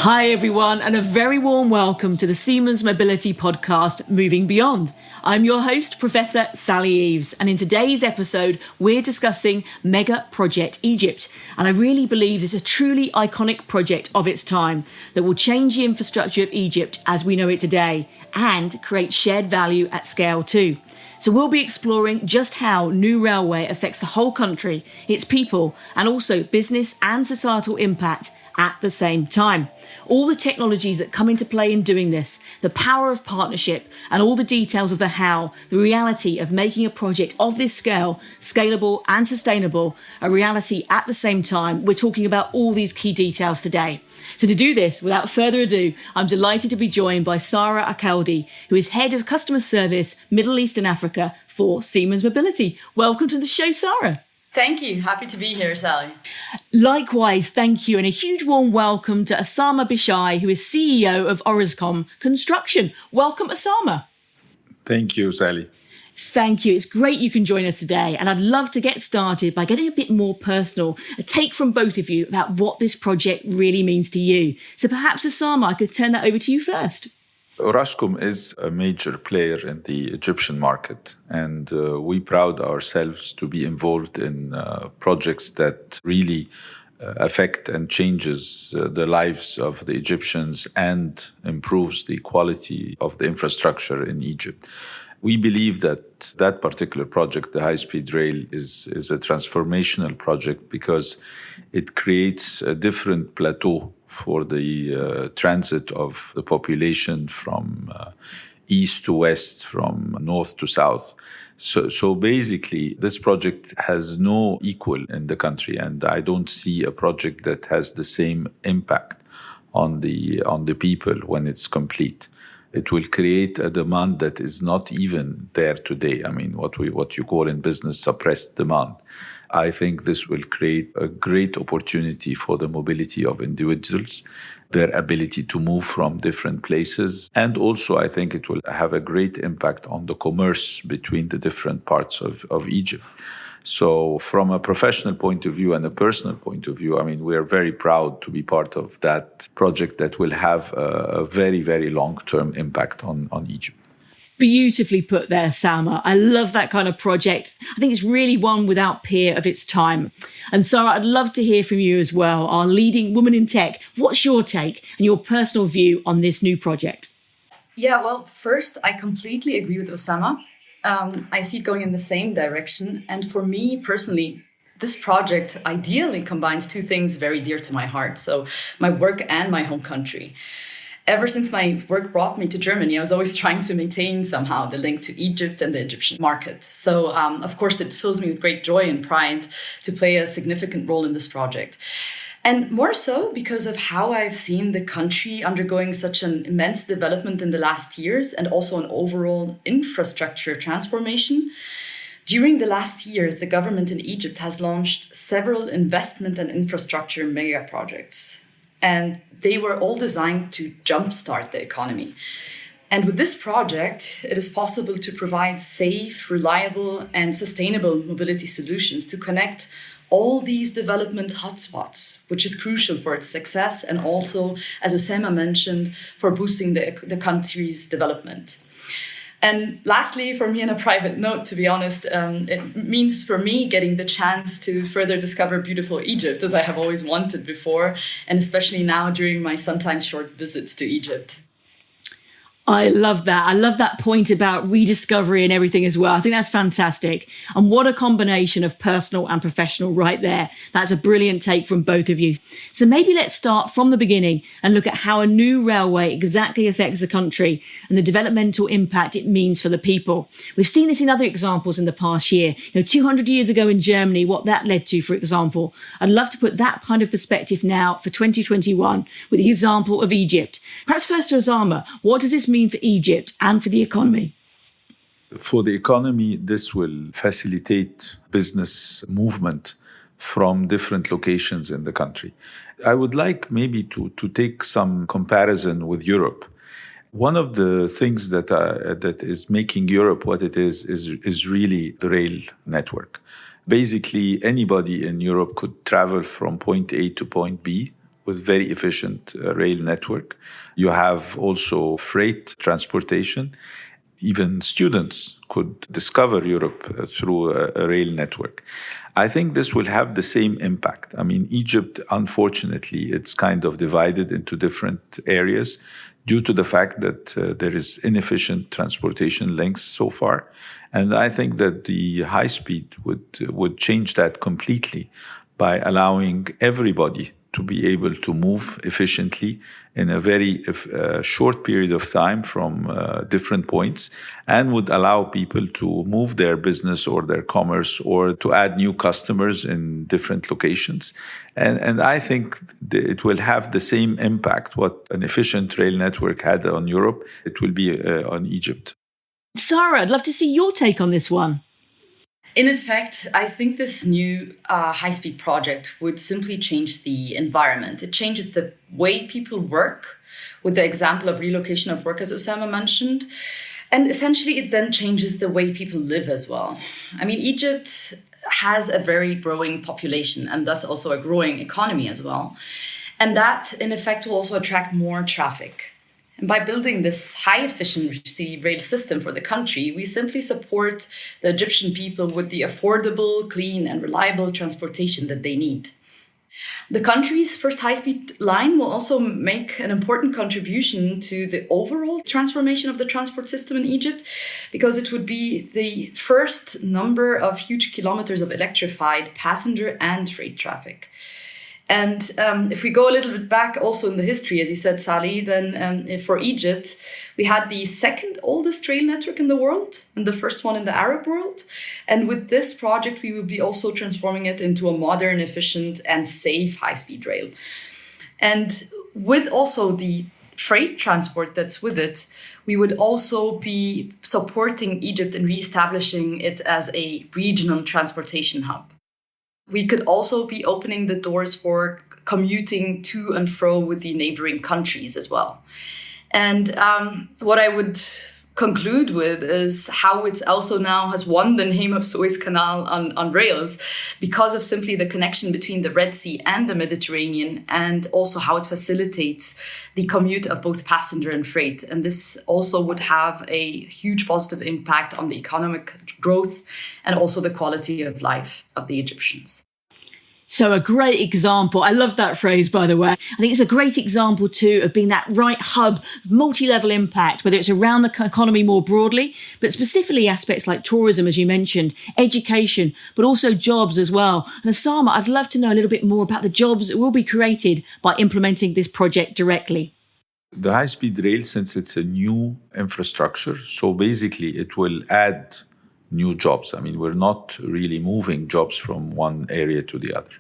Hi everyone, and a very warm welcome to the Siemens Mobility podcast, Moving Beyond. I'm your host, Professor Sally Eaves, and in today's episode, we're discussing Mega Project Egypt. And I really believe it's a truly iconic project of its time that will change the infrastructure of Egypt as we know it today and create shared value at scale too. So we'll be exploring just how new railway affects the whole country, its people, and also business and societal impact at the same time. All the technologies that come into play in doing this, the power of partnership, and all the details of the how, the reality of making a project of this scale, scalable and sustainable, a reality at the same time. We're talking about all these key details today. So to do this, without further ado, I'm delighted to be joined by Sara Elkady, who is Head of Customer Service, Middle East and Africa for Siemens Mobility. Welcome to the show, Sara. Thank you. Happy to be here, Sally. Likewise, thank you. And a huge warm welcome to Osama Bishai, who is CEO of Orascom Construction. Welcome, Osama. Thank you, Sally. Thank you. It's great you can join us today. And I'd love to get started by getting a bit more personal, a take from both of you about what this project really means to you. So perhaps, Osama, I could turn that over to you first. Orascom is a major player in the Egyptian market, and we proud ourselves to be involved in projects that really affect and changes the lives of the Egyptians and improves the quality of the infrastructure in Egypt. We believe that that particular project, the high-speed rail, is a transformational project because it creates a different plateau for the transit of the population from east to west, from north to south. So basically, this project has no equal in the country, and I don't see a project that has the same impact on the people when it's complete. It will create a demand that is not even there today. I mean, what you call in business suppressed demand. I think this will create a great opportunity for the mobility of individuals, their ability to move from different places. And also, I think it will have a great impact on the commerce between the different parts of Egypt. So from a professional point of view and a personal point of view, I mean, we are very proud to be part of that project that will have a very, very long-term impact on Egypt. Beautifully put there, Salma. I love that kind of project. I think it's really one without peer of its time. And Sara, I'd love to hear from you as well, our leading woman in tech. What's your take and your personal view on this new project? Yeah, well, first, I completely agree with Osama. I see it going in the same direction. And for me personally, this project ideally combines two things very dear to my heart. So my work and my home country. Ever since my work brought me to Germany, I was always trying to maintain somehow the link to Egypt and the Egyptian market. So, of course, it fills me with great joy and pride to play a significant role in this project. And more so because of how I've seen the country undergoing such an immense development in the last years and also an overall infrastructure transformation. During the last years, the government in Egypt has launched several investment and infrastructure mega projects. And they were all designed to jumpstart the economy. And with this project, it is possible to provide safe, reliable, and sustainable mobility solutions to connect all these development hotspots, which is crucial for its success and also, as Osama mentioned, for boosting the country's development. And lastly, for me on a private note, to be honest, it means for me getting the chance to further discover beautiful Egypt, as I have always wanted before, and especially now during my sometimes short visits to Egypt. I love that. I love that point about rediscovery and everything as well. I think that's fantastic. And what a combination of personal and professional right there. That's a brilliant take from both of you. So maybe let's start from the beginning and look at how a new railway exactly affects a country and the developmental impact it means for the people. We've seen this in other examples in the past year. 200 years ago in Germany, what that led to, for example. I'd love to put that kind of perspective now for 2021 with the example of Egypt. Perhaps first to Osama, what does this mean for Egypt and for the economy? For the economy, this will facilitate business movement from different locations in the country. I would like maybe to take some comparison with Europe. One of the things that is making Europe what it is really the rail network. Basically, anybody in Europe could travel from point A to point B with very efficient rail network. You have also freight transportation. Even students could discover Europe through a rail network. I think this will have the same impact. I mean, Egypt, unfortunately, it's kind of divided into different areas due to the fact that there is inefficient transportation links so far. And I think that the high speed would change that completely by allowing everybody to be able to move efficiently in a very short period of time from different points, and would allow people to move their business or their commerce or to add new customers in different locations. And I think it will have the same impact what an efficient rail network had on Europe, it will be on Egypt. Sara, I'd love to see your take on this one. In effect, I think this new high-speed project would simply change the environment. It changes the way people work, with the example of relocation of work, as Osama mentioned. And essentially, it then changes the way people live as well. I mean, Egypt has a very growing population and thus also a growing economy as well. And that, in effect, will also attract more traffic. And by building this high efficiency rail system for the country, we simply support the Egyptian people with the affordable, clean, and reliable transportation that they need. The country's first high-speed line will also make an important contribution to the overall transformation of the transport system in Egypt, because it would be the first number of huge kilometers of electrified passenger and freight traffic. And if we go a little bit back also in the history, as you said, Sally, then for Egypt, we had the second oldest rail network in the world and the first one in the Arab world. And with this project, we will be also transforming it into a modern, efficient, and safe high-speed rail. And with also the freight transport that's with it, we would also be supporting Egypt in reestablishing it as a regional transportation hub. We could also be opening the doors for commuting to and fro with the neighboring countries as well. And what I would conclude with is how it also now has won the name of Suez Canal on rails, because of simply the connection between the Red Sea and the Mediterranean, and also how it facilitates the commute of both passenger and freight. And this also would have a huge positive impact on the economic growth and also the quality of life of the Egyptians. So a great example. I love that phrase, by the way. I think it's a great example too of being that right hub, multi-level impact, whether it's around the economy more broadly, but specifically aspects like tourism, as you mentioned, education, but also jobs as well. And Osama, I'd love to know a little bit more about the jobs that will be created by implementing this project directly. The high-speed rail, since it's a new infrastructure, so basically it will add new jobs. I mean, we're not really moving jobs from one area to the other.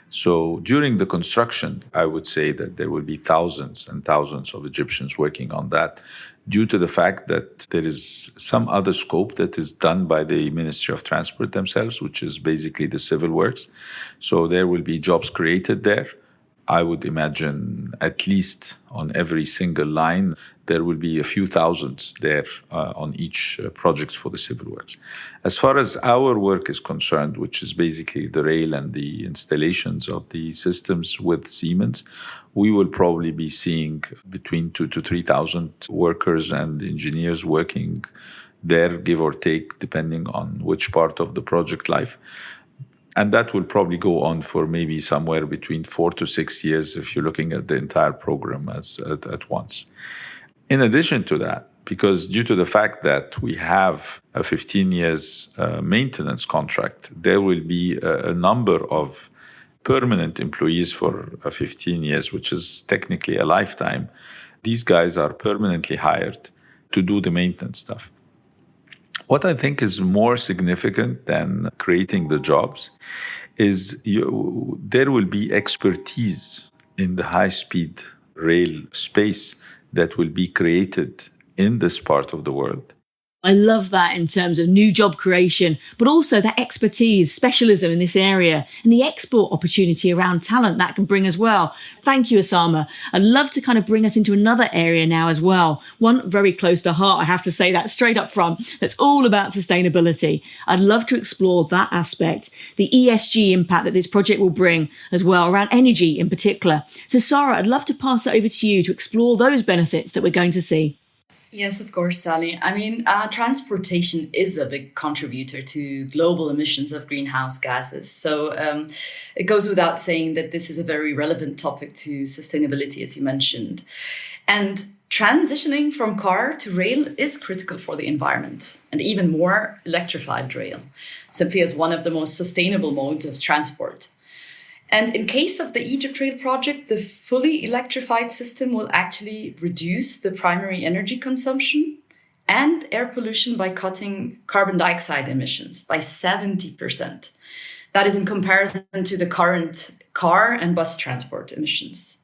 So during the construction, I would say that there will be thousands and thousands of Egyptians working on that, due to the fact that there is some other scope that is done by the Ministry of Transport themselves, which is basically the civil works. So there will be jobs created there. I would imagine at least on every single line, there will be a few thousands there on each project for the civil works. As far as our work is concerned, which is basically the rail and the installations of the systems with Siemens, we will probably be seeing between 2,000 to 3,000 workers and engineers working there, give or take, depending on which part of the project life. And that will probably go on for maybe somewhere between 4 to 6 years if you're looking at the entire program at once. In addition to that, because due to the fact that we have a 15 years maintenance contract, there will be a number of permanent employees for 15 years, which is technically a lifetime. These guys are permanently hired to do the maintenance stuff. What I think is more significant than creating the jobs is there will be expertise in the high-speed rail space that will be created in this part of the world. I love that in terms of new job creation, but also that expertise, specialism in this area, and the export opportunity around talent that can bring as well. Thank you, Osama. I'd love to kind of bring us into another area now as well. One very close to heart, I have to say that straight up front, that's all about sustainability. I'd love to explore that aspect, the ESG impact that this project will bring as well, around energy in particular. So, Sara, I'd love to pass it over to you to explore those benefits that we're going to see. Yes, of course, Sally. I mean, transportation is a big contributor to global emissions of greenhouse gases. So it goes without saying that this is a very relevant topic to sustainability, as you mentioned. And transitioning from car to rail is critical for the environment, and even more electrified rail, simply as one of the most sustainable modes of transport. And in case of the Egypt Rail project, the fully electrified system will actually reduce the primary energy consumption and air pollution by cutting carbon dioxide emissions by 70%. That is in comparison to the current car and bus transport emissions.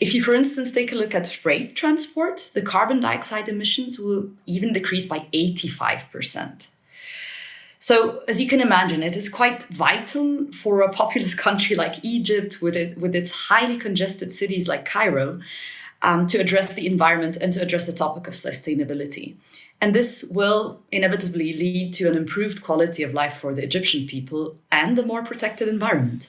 If you, for instance, take a look at freight transport, the carbon dioxide emissions will even decrease by 85%. So, as you can imagine, it is quite vital for a populous country like Egypt, with its highly congested cities like Cairo, to address the environment and to address the topic of sustainability. And this will inevitably lead to an improved quality of life for the Egyptian people and a more protected environment.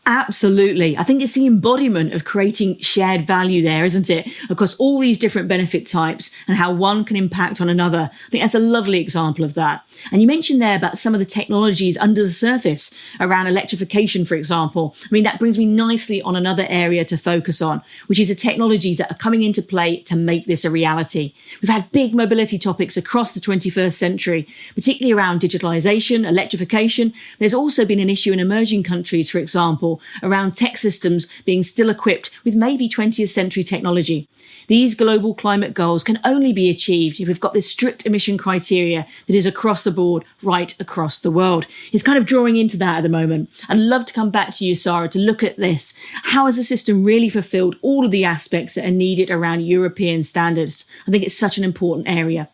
Absolutely. I think it's the embodiment of creating shared value there, isn't it? Across all these different benefit types and how one can impact on another. I think that's a lovely example of that. And you mentioned there about some of the technologies under the surface around electrification, for example. I mean, that brings me nicely on another area to focus on, which is the technologies that are coming into play to make this a reality. We've had big mobility topics across the 21st century, particularly around digitalization, electrification. There's also been an issue in emerging countries, for example, around tech systems being still equipped with maybe 20th century technology. These global climate goals can only be achieved if we've got this strict emission criteria that is across the board, right across the world. It's kind of drawing into that at the moment. I'd love to come back to you, Sara, to look at this. How has the system really fulfilled all of the aspects that are needed around European standards? I think it's such an important area.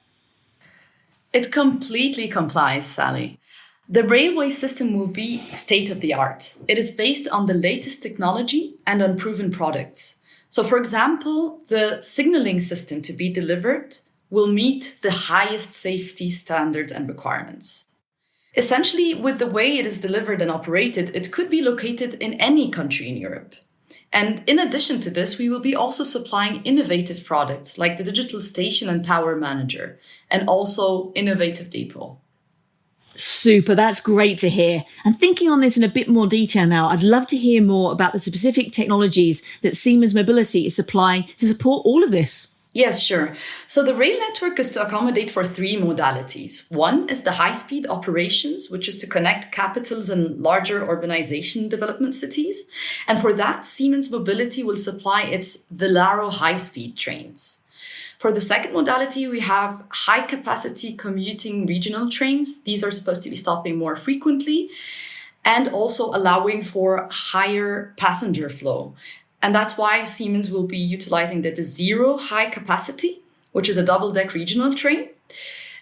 It completely complies, Sally. The railway system will be state-of-the-art. It is based on the latest technology and on proven products. So, for example, the signaling system to be delivered will meet the highest safety standards and requirements. Essentially, with the way it is delivered and operated, it could be located in any country in Europe. And in addition to this, we will be also supplying innovative products like the digital station and power manager, and also innovative depot. Super, that's great to hear. And thinking on this in a bit more detail now, I'd love to hear more about the specific technologies that Siemens Mobility is supplying to support all of this. Yes, sure. So the rail network is to accommodate for three modalities. One is the high-speed operations, which is to connect capitals and larger urbanization development cities. And for that, Siemens Mobility will supply its Velaro high-speed trains. For the second modality, we have high-capacity commuting regional trains. These are supposed to be stopping more frequently and also allowing for higher passenger flow. And that's why Siemens will be utilizing the Desiro high capacity, which is a double-deck regional train.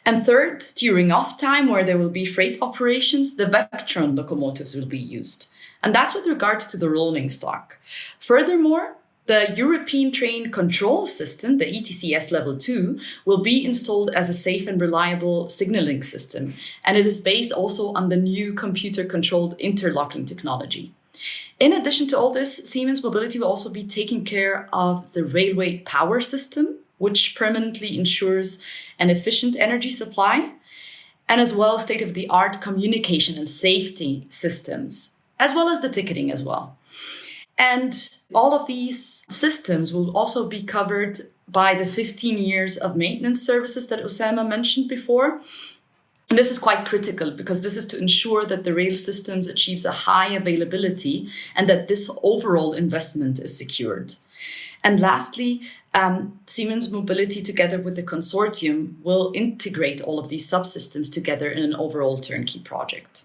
And third, during off time, where there will be freight operations, the Vectron locomotives will be used. And that's with regards to the rolling stock. Furthermore, the European Train Control System, the ETCS Level 2, will be installed as a safe and reliable signaling system. And it is based also on the new computer-controlled interlocking technology. In addition to all this, Siemens Mobility will also be taking care of the railway power system, which permanently ensures an efficient energy supply, and as well state-of-the-art communication and safety systems, as well as the ticketing as well. And all of these systems will also be covered by the 15 years of maintenance services that Osama mentioned before. And this is quite critical because this is to ensure that the rail systems achieves a high availability and that this overall investment is secured. And lastly, Siemens Mobility, together with the consortium, will integrate all of these subsystems together in an overall turnkey project.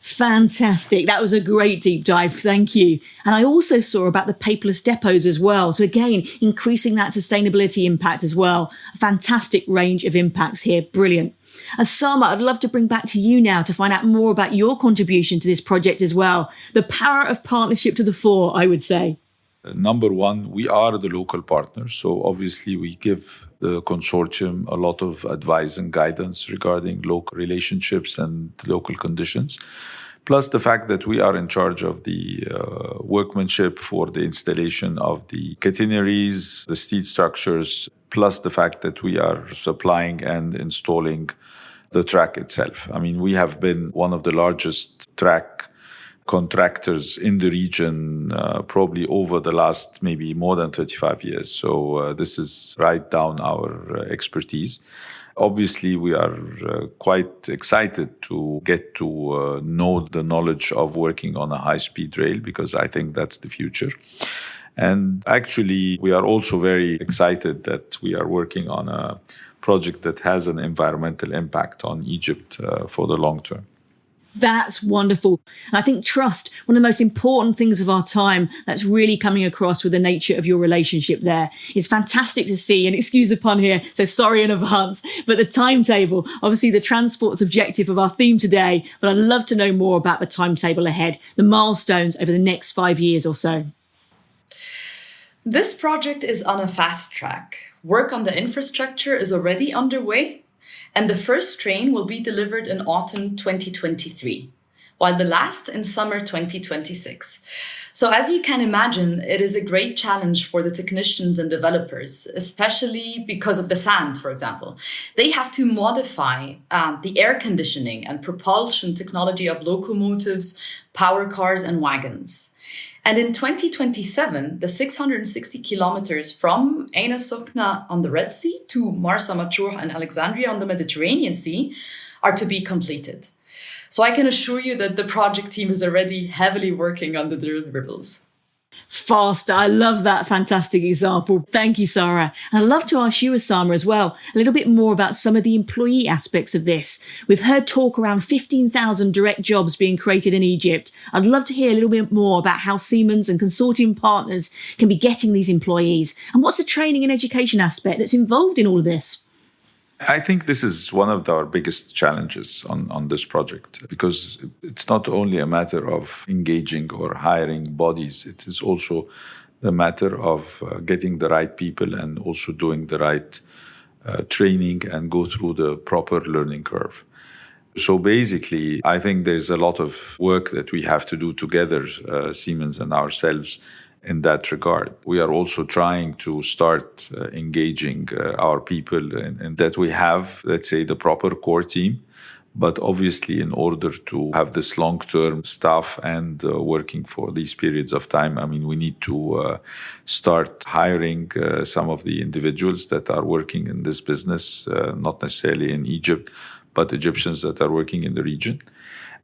Fantastic. That was a great deep dive. Thank you. And I also saw about the paperless depots as well. So again, increasing that sustainability impact as well. A fantastic range of impacts here. Brilliant. Osama, I'd love to bring back to you now to find out more about your contribution to this project as well. The power of partnership to the fore, I would say. Number one, we are the local partner. So obviously we give the consortium a lot of advice and guidance regarding local relationships and local conditions. Plus the fact that we are in charge of the workmanship for the installation of the catenaries, the steel structures, plus the fact that we are supplying and installing the track itself. I mean, we have been one of the largest track contractors in the region probably over the last maybe more than 35 years. So this is right down our expertise. Obviously, we are quite excited to get to know the knowledge of working on a high-speed rail because I think that's the future. And actually, we are also very excited that we are working on a project that has an environmental impact on Egypt for the long term. That's wonderful. And I think trust, one of the most important things of our time, that's really coming across with the nature of your relationship there. It's fantastic to see, and excuse the pun here, so sorry in advance, but the timetable, obviously the transport's objective of our theme today, but I'd love to know more about the timetable ahead, the milestones over the next 5 years or so. This project is on a fast track. Work on the infrastructure is already underway. And the first train will be delivered in autumn 2023, while the last in summer 2026. So as you can imagine, it is a great challenge for the technicians and developers, especially because of the sand, for example. They have to modify the air conditioning and propulsion technology of locomotives, power cars, and wagons. And in 2027, the 660 kilometers from Ain al-Sokhna on the Red Sea to Marsa Matruh and Alexandria on the Mediterranean Sea are to be completed. So I can assure you that the project team is already heavily working on the deliverables. Faster. I love that fantastic example. Thank you, Sara. And I'd love to ask you, Osama, as well, a little bit more about some of the employee aspects of this. We've heard talk around 15,000 direct jobs being created in Egypt. I'd love to hear a little bit more about how Siemens and consortium partners can be getting these employees. And what's the training and education aspect that's involved in all of this? I think this is one of our biggest challenges on this project because it's not only a matter of engaging or hiring bodies, it is also the matter of getting the right people and also doing the right training and go through the proper learning curve. So basically, I think there's a lot of work that we have to do together, Siemens and ourselves, in that regard. We are also trying to start engaging our people and that we have, let's say, the proper core team. But obviously, in order to have this long-term staff and working for these periods of time, I mean, we need to start hiring some of the individuals that are working in this business, not necessarily in Egypt, but Egyptians that are working in the region.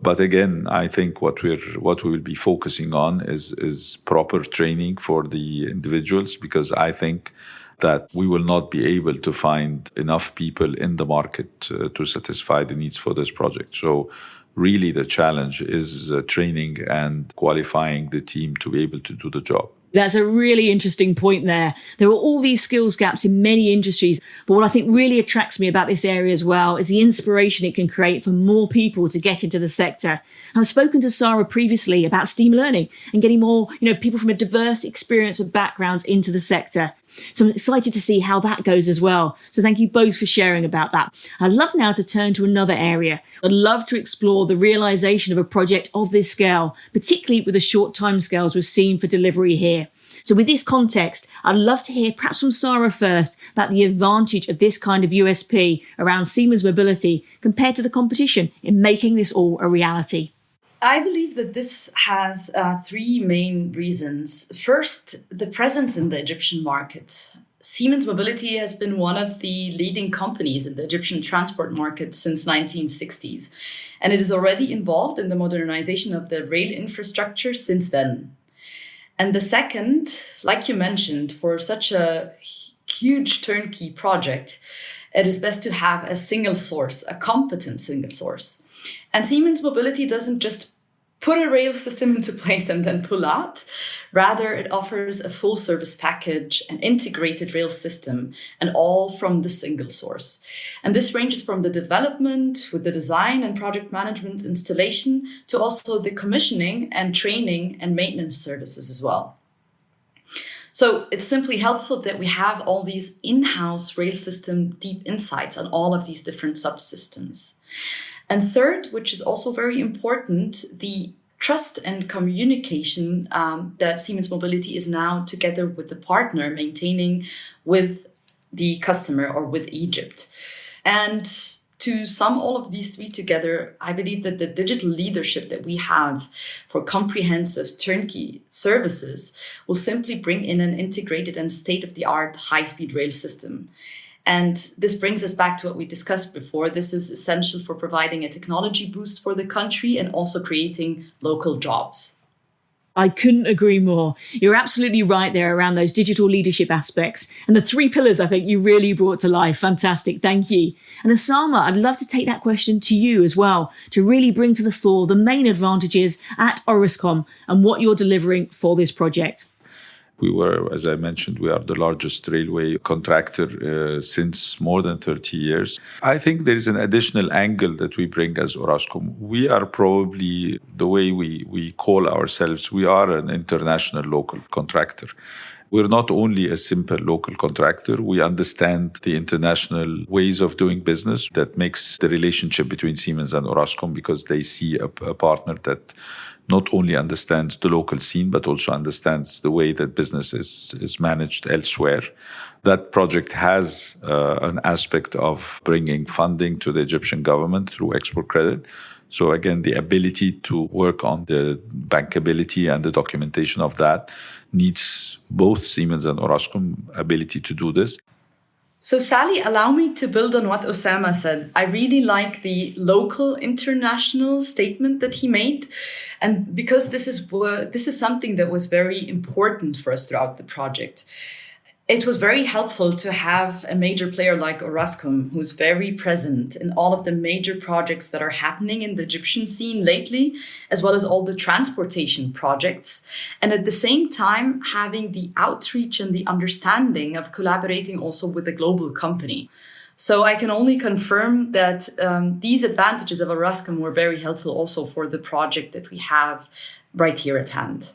But again, I think what we will be focusing on is proper training for the individuals, because I think that we will not be able to find enough people in the market to satisfy the needs for this project. So really the challenge is training and qualifying the team to be able to do the job. That's a really interesting point there. There are all these skills gaps in many industries, but what I think really attracts me about this area as well is the inspiration it can create for more people to get into the sector. And I've spoken to Sara previously about STEAM learning and getting more, people from a diverse experience of backgrounds into the sector. So I'm excited to see how that goes as well. So thank you both for sharing about that. I'd love now to turn to another area. I'd love to explore the realization of a project of this scale, particularly with the short timescales we've seen for delivery here. So with this context, I'd love to hear perhaps from Sara first about the advantage of this kind of USP around Siemens Mobility compared to the competition in making this all a reality. I believe that this has three main reasons. First, the presence in the Egyptian market. Siemens Mobility has been one of the leading companies in the Egyptian transport market since 1960s, and it is already involved in the modernization of the rail infrastructure since then. And the second, like you mentioned, for such a huge turnkey project, it is best to have a single source, a competent single source. And Siemens Mobility doesn't just put a rail system into place and then pull out. Rather, it offers a full service package, an integrated rail system, and all from the single source. And this ranges from the development with the design and project management installation to also the commissioning and training and maintenance services as well. So it's simply helpful that we have all these in-house rail system deep insights on all of these different subsystems. And third, which is also very important, the trust and communication that Siemens Mobility is now together with the partner maintaining with the customer or with Egypt. And to sum all of these three together, I believe that the digital leadership that we have for comprehensive turnkey services will simply bring in an integrated and state-of-the-art high-speed rail system. And this brings us back to what we discussed before. This is essential for providing a technology boost for the country and also creating local jobs. I couldn't agree more. You're absolutely right there around those digital leadership aspects. And the three pillars I think you really brought to life. Fantastic. Thank you. And Osama, I'd love to take that question to you as well, to really bring to the fore the main advantages at Orascom and what you're delivering for this project. We were, as I mentioned, we are the largest railway contractor since more than 30 years. I think there is an additional angle that we bring as Orascom. We are probably, the way we call ourselves, we are an international local contractor. We're not only a simple local contractor, we understand the international ways of doing business that makes the relationship between Siemens and Orascom, because they see a partner that not only understands the local scene, but also understands the way that business is managed elsewhere. That project has an aspect of bringing funding to the Egyptian government through export credit. So again, the ability to work on the bankability and the documentation of that needs both Siemens and Orascom ability to do this. So Sally, allow me to build on what Osama said. I really like the local international statement that he made. And because this is something that was very important for us throughout the project. It was very helpful to have a major player like Orascom, who's very present in all of the major projects that are happening in the Egyptian scene lately, as well as all the transportation projects. And at the same time, having the outreach and the understanding of collaborating also with a global company. So I can only confirm that these advantages of Orascom were very helpful also for the project that we have right here at hand.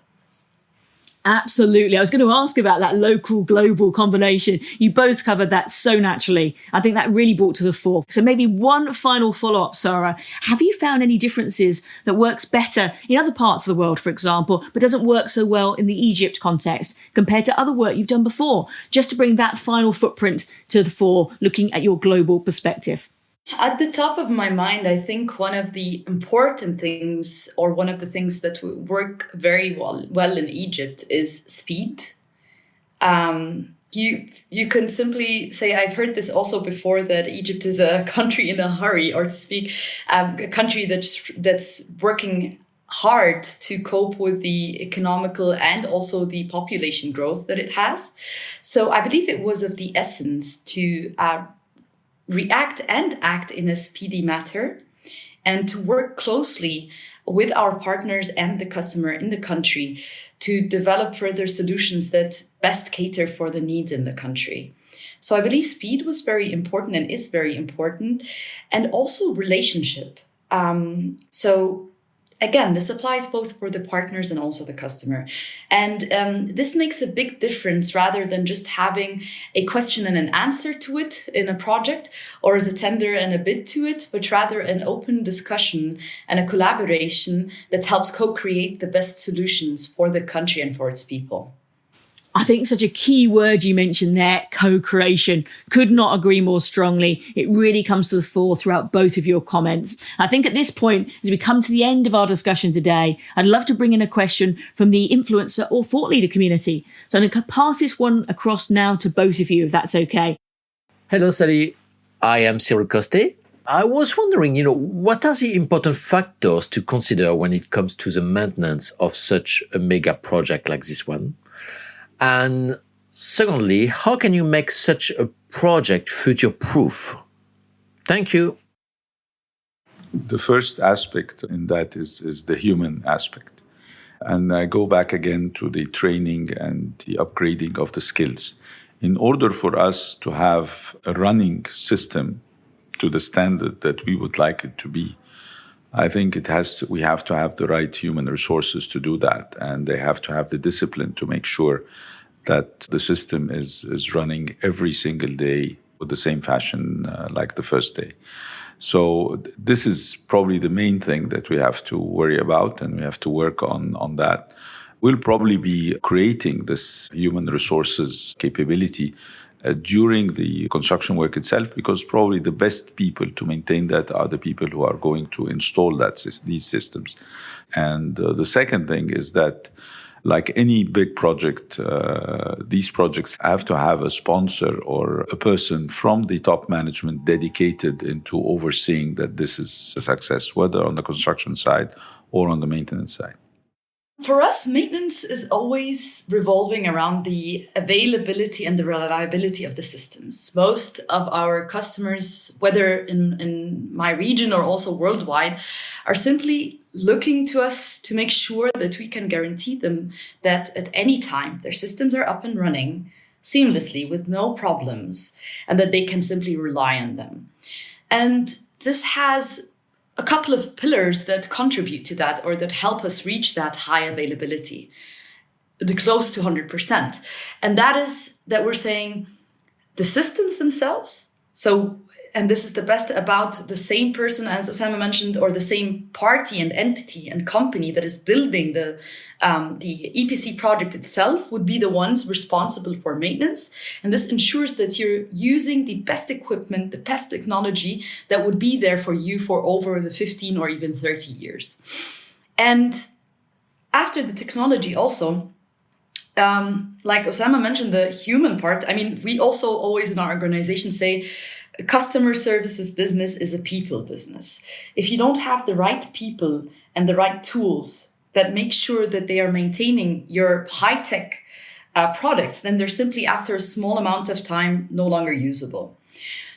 Absolutely. I was going to ask about that local-global combination. You both covered that so naturally. I think that really brought to the fore. So maybe one final follow-up, Sara. Have you found any differences that works better in other parts of the world, for example, but doesn't work so well in the Egypt context compared to other work you've done before? Just to bring that final footprint to the fore, looking at your global perspective. At the top of my mind, I think one of the important things, or one of the things that work very well in Egypt, is speed. You can simply say, I've heard this also before, that Egypt is a country in a hurry, or to speak, a country that's working hard to cope with the economical and also the population growth that it has. So I believe it was of the essence to react and act in a speedy manner, and to work closely with our partners and the customer in the country to develop further solutions that best cater for the needs in the country. So I believe speed was very important and is very important, and also relationship. So again, this applies both for the partners and also the customer. And this makes a big difference, rather than just having a question and an answer to it in a project, or as a tender and a bid to it, but rather an open discussion and a collaboration that helps co-create the best solutions for the country and for its people. I think such a key word you mentioned there, co-creation. Could not agree more strongly. It really comes to the fore throughout both of your comments. I think at this point, as we come to the end of our discussion today, I'd love to bring in a question from the influencer or thought leader community. So I'm going to pass this one across now to both of you, if that's okay. Hello, Sally. I am Cyril Coste. I was wondering, what are the important factors to consider when it comes to the maintenance of such a mega project like this one? And secondly, how can you make such a project future-proof? Thank you. The first aspect in that is the human aspect. And I go back again to the training and the upgrading of the skills. In order for us to have a running system to the standard that we would like it to be, I think we have to have the right human resources to do that. And they have to have the discipline to make sure that the system is running every single day with the same fashion like the first day. So this is probably the main thing that we have to worry about, and we have to work on that. We'll probably be creating this human resources capability during the construction work itself, because probably the best people to maintain that are the people who are going to install these systems. And the second thing is that, like any big project, these projects have to have a sponsor or a person from the top management dedicated into overseeing that this is a success, whether on the construction side or on the maintenance side. For us, maintenance is always revolving around the availability and the reliability of the systems. Most of our customers, whether in my region or also worldwide, are simply looking to us to make sure that we can guarantee them that at any time their systems are up and running seamlessly with no problems, and that they can simply rely on them. And this has a couple of pillars that contribute to that, or that help us reach that high availability, the close to 100%. And that is that we're saying the systems themselves. So, and this is the best about the same person, as Osama mentioned, or the same party and entity and company that is building the EPC project itself would be the ones responsible for maintenance. And this ensures that you're using the best equipment, the best technology that would be there for you for over the 15 or even 30 years. And after the technology also, like Osama mentioned, the human part, I mean, we also always in our organization say, customer services business is a people business. If you don't have the right people and the right tools that make sure that they are maintaining your high-tech products, then they're simply, after a small amount of time, no longer usable.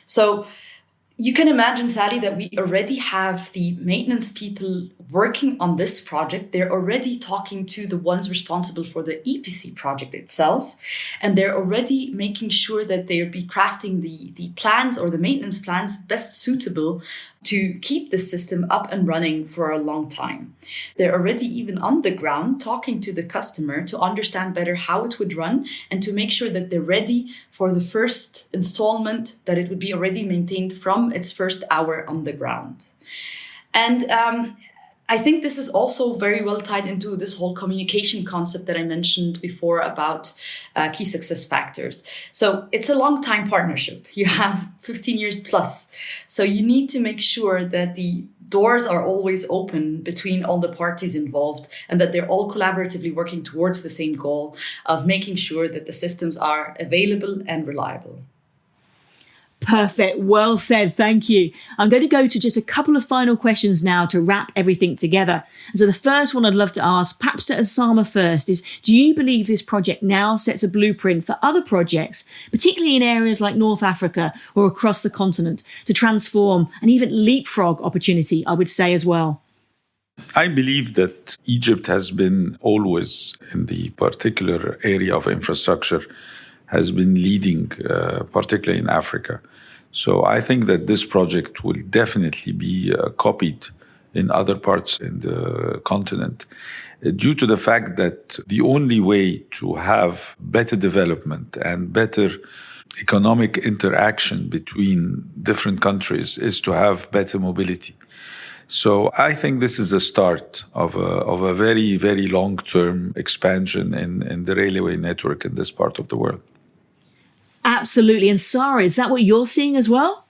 So you can imagine, Sally, that we already have the maintenance people working on this project. They're already talking to the ones responsible for the EPC project itself. And they're already making sure that they'll be crafting the plans or the maintenance plans best suitable to keep the system up and running for a long time. They're already even on the ground talking to the customer to understand better how it would run and to make sure that they're ready for the first installment, that it would be already maintained from its first hour on the ground. And I think this is also very well tied into this whole communication concept that I mentioned before about key success factors. So it's a long time partnership. You have 15 years plus. So you need to make sure that the doors are always open between all the parties involved and that they're all collaboratively working towards the same goal of making sure that the systems are available and reliable. Perfect. Well said. Thank you. I'm going to go to just a couple of final questions now to wrap everything together. And so the first one I'd love to ask, perhaps to Osama first, is do you believe this project now sets a blueprint for other projects, particularly in areas like North Africa or across the continent, to transform and even leapfrog opportunity, I would say as well? I believe that Egypt has been always, in the particular area of infrastructure, has been leading, particularly in Africa. So I think that this project will definitely be copied in other parts in the continent, due to the fact that the only way to have better development and better economic interaction between different countries is to have better mobility. So I think this is a start of a very, very long-term expansion in the railway network in this part of the world. Absolutely. And Sara, is that what you're seeing as well?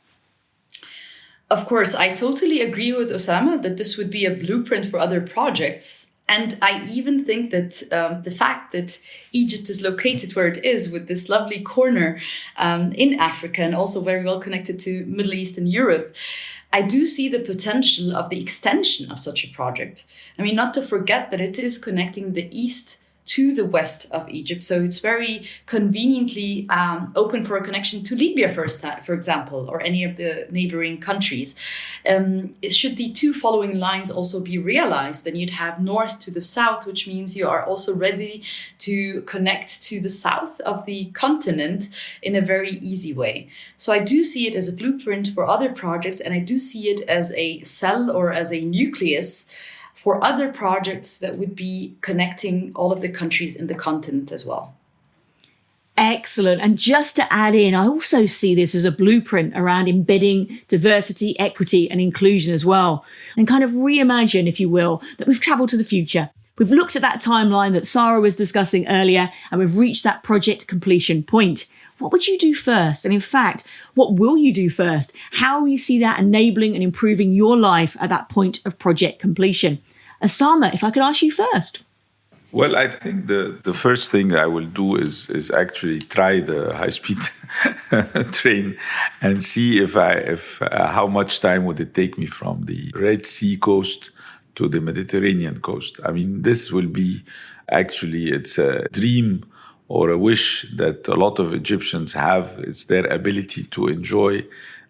Of course, I totally agree with Osama that this would be a blueprint for other projects. And I even think that the fact that Egypt is located where it is, with this lovely corner in Africa and also very well connected to Middle East and Europe, I do see the potential of the extension of such a project. I mean, not to forget that it is connecting the East to the west of Egypt. So it's very conveniently open for a connection to Libya, for example, or any of the neighboring countries. Should the two following lines also be realized, then you'd have north to the south, which means you are also ready to connect to the south of the continent in a very easy way. So I do see it as a blueprint for other projects, and I do see it as a cell or as a nucleus for other projects that would be connecting all of the countries in the continent as well. Excellent. And just to add in, I also see this as a blueprint around embedding diversity, equity and inclusion as well. And kind of reimagine, if you will, that we've traveled to the future. We've looked at that timeline that Sara was discussing earlier, and we've reached that project completion point. What would you do first? And in fact, what will you do first? How will you see that enabling and improving your life at that point of project completion? Osama, if I could ask you first. Well, I think the first thing I will do is actually try the high-speed train and see if how much time would it take me from the Red Sea coast to the Mediterranean coast. I mean, this will be actually, it's a dream or a wish that a lot of Egyptians have. It's their ability to enjoy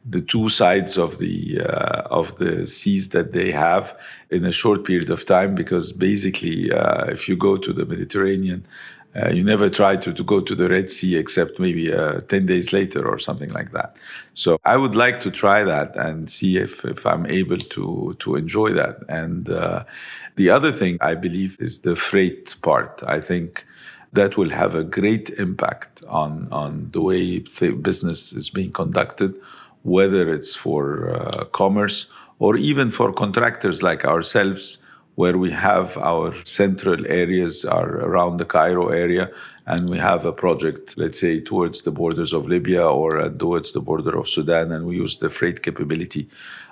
the two sides of the seas that they have in a short period of time, because basically, if you go to the Mediterranean, you never try to go to the Red Sea except maybe 10 days later or something like that. So I would like to try that and see if I'm able to enjoy that. And the other thing I believe is the freight part. I think that will have a great impact on the way business is being conducted, whether it's for commerce or even for contractors like ourselves, where we have our central areas are around the Cairo area, and we have a project, let's say, towards the borders of Libya or towards the border of Sudan, and we use the freight capability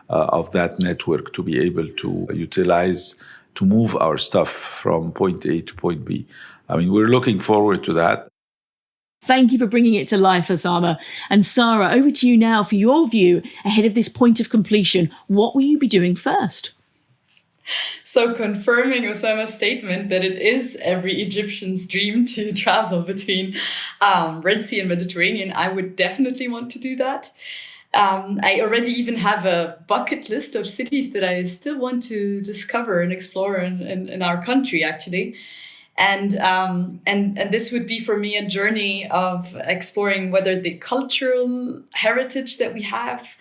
of that network to be able to utilize, to move our stuff from point A to point B. I mean, we're looking forward to that. Thank you for bringing it to life, Osama. And Sara, over to you now for your view ahead of this point of completion. What will you be doing first? So confirming Osama's statement that it is every Egyptian's dream to travel between Red Sea and Mediterranean, I would definitely want to do that. I already even have a bucket list of cities that I still want to discover and explore in our country, actually. And this would be for me a journey of exploring whether the cultural heritage that we have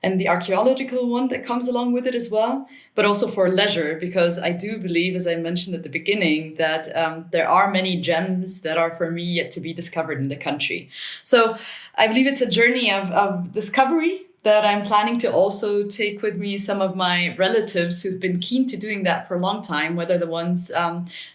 and the archaeological one that comes along with it as well, but also for leisure, because I do believe, as I mentioned at the beginning, that there are many gems that are for me yet to be discovered in the country. So I believe it's a journey of discovery that I'm planning to also take with me some of my relatives who've been keen to doing that for a long time, whether the ones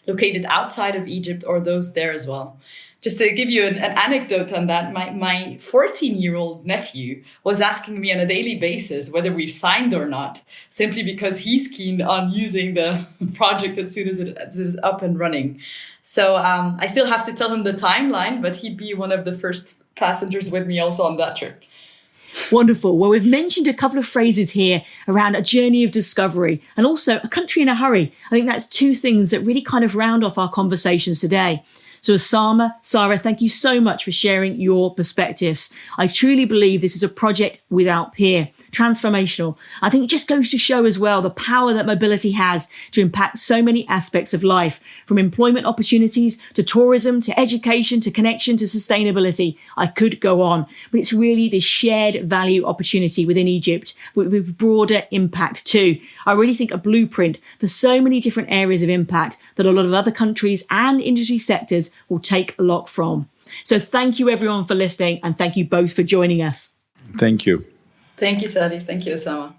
located outside of Egypt or those there as well. Just to give you an anecdote on that, my 14-year-old nephew was asking me on a daily basis whether we've signed or not, simply because he's keen on using the project as soon as it is up and running. So I still have to tell him the timeline, but he'd be one of the first passengers with me also on that trip. Wonderful. Well, we've mentioned a couple of phrases here around a journey of discovery and also a country in a hurry. I think that's two things that really kind of round off our conversations today. So Osama, Sara, thank you so much for sharing your perspectives. I truly believe this is a project without peer, transformational. I think it just goes to show as well the power that mobility has to impact so many aspects of life, from employment opportunities to tourism, to education, to connection, to sustainability. I could go on, but it's really this shared value opportunity within Egypt with broader impact too. I really think a blueprint for so many different areas of impact that a lot of other countries and industry sectors will take a lot from. So thank you everyone for listening, and thank you both for joining us. Thank you. Thank you, Sally. Thank you, Osama.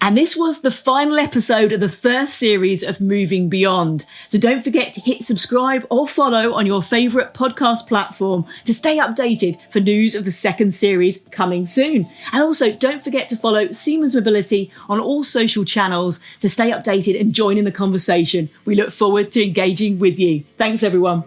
And this was the final episode of the first series of Moving Beyond. So don't forget to hit subscribe or follow on your favourite podcast platform to stay updated for news of the second series coming soon. And also don't forget to follow Siemens Mobility on all social channels to stay updated and join in the conversation. We look forward to engaging with you. Thanks, everyone.